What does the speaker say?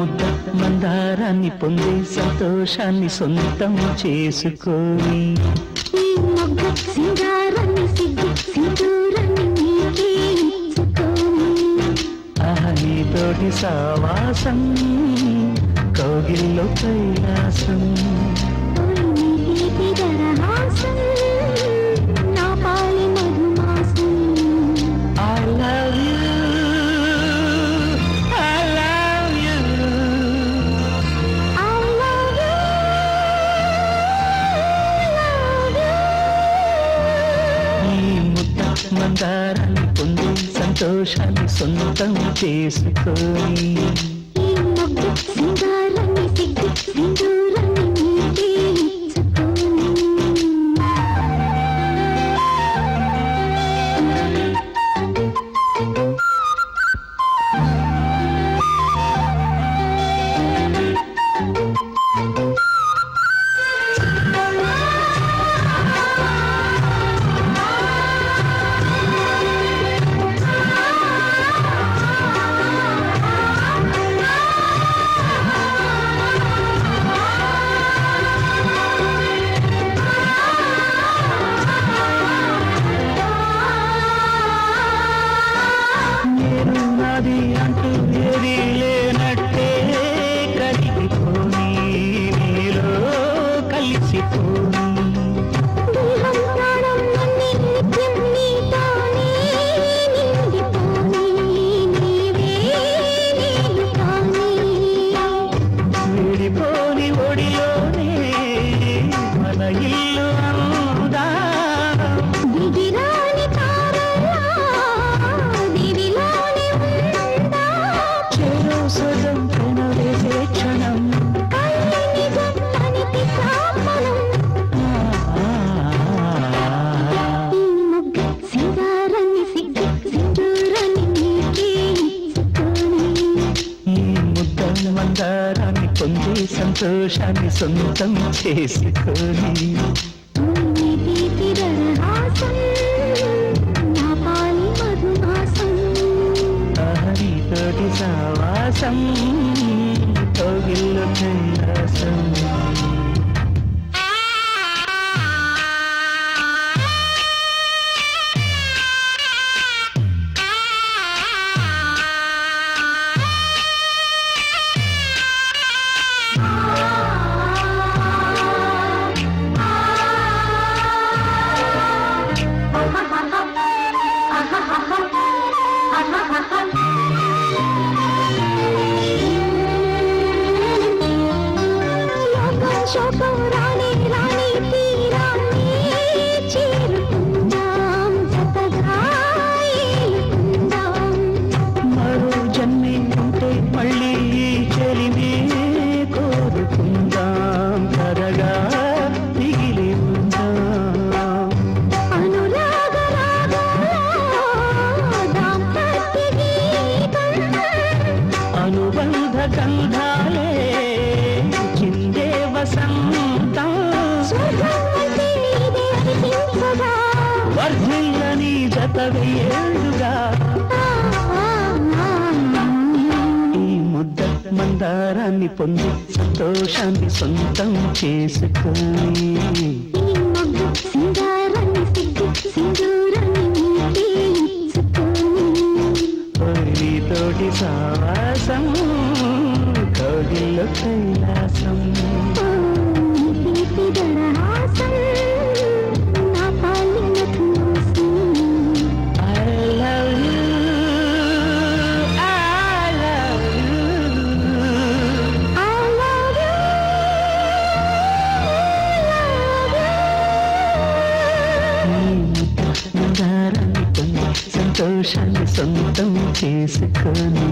ముద్ద మందారాన్ని పొంది సంతోషాన్ని సొంతం చేసుకోని ఈ మొగ్గ సింగారాన్ని సిగ్గు సింధూరాన్ని నీకే ఇచ్చుకోని నీతోటి సావాసం కౌగిల్లో కైలాసం దరహాసం నా పాలి మధుమాసం I love you, I love you, I love you, love you. ఈ ముద్ద మందారాన్ని పొంది సంతోషాన్ని సొంతం చేసుకొని ఈ మొగ్గ సింగారాన్ని సిగ్గు సింధూరాన్ని నీకే ఇచ్చుకోని నేను నాది అంటూ ఏది లేనట్టే కరిగిపోని నీలో కలిసిపోని దేహం ప్రాణం అన్ని నిత్యం నీతోనే నిండిపోని నీవే నేను కాని విడిపోని ఒడిలోనే మన ఇల్లు అందా దిగిరాని తారలా దివిలోనే ఉందా చెరు సగం పెనవేసే క్షణం కళ్ళ నిజం అనితి సాపనం ఈ మొగ్గ సింగారాన్ని సిగ్గు సింధూరాన్ని నీకే ఇచ్చుకోని ఈ ముద్ద మందారాన్ని పొంది సంతోషాన్ని సొంతం చేసుకొని నీతి దరహాసం నా పాలి మధుమాసం నీతోటి సావాసం కౌగిల్లో కైలాసం శోకం రాని రాని తీరాన్ని చేరుకుందాం జతగా ఏలుకుందాం మరో జన్మే ఉంటే మళ్ళీ ఈ చెలిమే కోరుకుందాం త్వరగా మిగిలి ఉందాం అనురాగ రాగంలో దాంపత్య గీతం అనుబంధ గంధాలే చిందే వసంతం స్వర్గం అంటే ఇదే అనిపించగా వర్ధిల్లని జత వెయ్యేళ్ళుగా ఈ ముద్ద మందారాన్ని పొంది సంతోషాన్ని సొంతం చేసుకొని ఈ మొగ్గ సింగారాన్ని సిగ్గు సింధూరాన్ని నీకే ఇచ్చుకోని నీతోటి సావాసం కౌగిల్లో కైలాసం నీతి దరహాసం నా పాలి మధుమాసం I love you, I love you, I love you, love you. మందారాన్ని పొంది సంతోషాన్ని సొంతం చేసుకొని